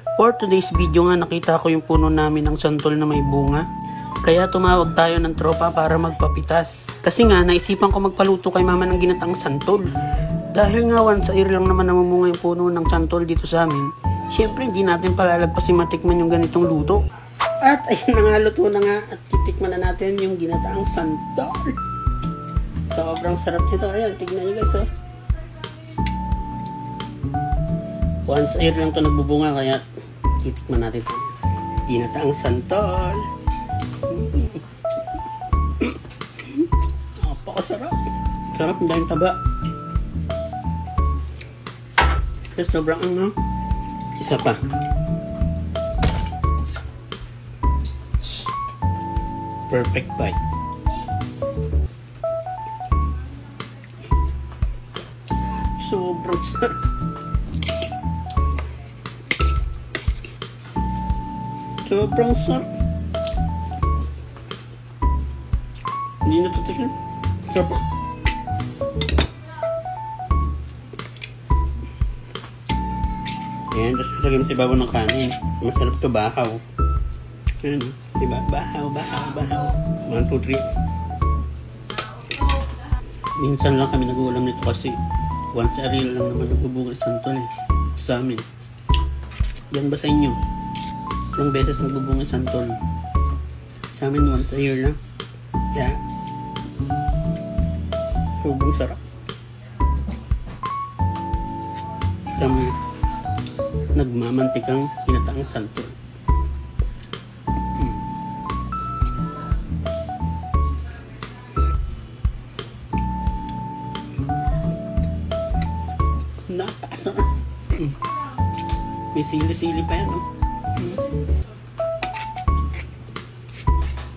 For today's video nga, nakita ko yung puno namin ng santol na may bunga. Kaya tumawag tayo ng tropa para magpapitas. Kasi nga, naisipan ko magpaluto kay mama ng ginataang santol. Dahil nga once a year lang naman namumunga yung puno ng santol dito sa amin, syempre hindi natin palalagpasin matikman yung ganitong luto. At ayun na nga, luto na nga at titikman na natin yung ginataang santol. Sobrang sarap nito. Ayan, tignan nyo guys. Oh. Once a year lang ito nagbubunga, kaya titikman natin ito. Ginataang santol. Napakasarap. Sarap, ang daming taba. Tapos sobrang anghang. Isa pa. Perfect bite. Sobrang sarap. Sobrang sarap. Hindi na tutikin. Sarap. Ayan, tapos lagyan mo sa ibabaw ng kanin. Masarap ito, bahaw. Ayan, diba? Bahaw, bahaw, bahaw. 1, 2, 3. Minsan lang kami nag-uulam nito kasi once a year lang naman nagbubunga santol eh. Sa amin. Yan ba sa inyo? Ilang beses nagbubunga santol? Sa amin once a year lang. Yeah. Sobrang sarap. Ito mo nagmamantikang ginataang santol. Napakasarap. May sili-sili pa yan, oh.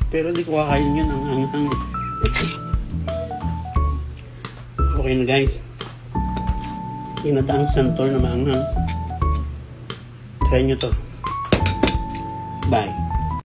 Pero di ko kakain yun, ang anghang. Okay na guys. Ginataang santol na maanghang. Try nyo to. Bye.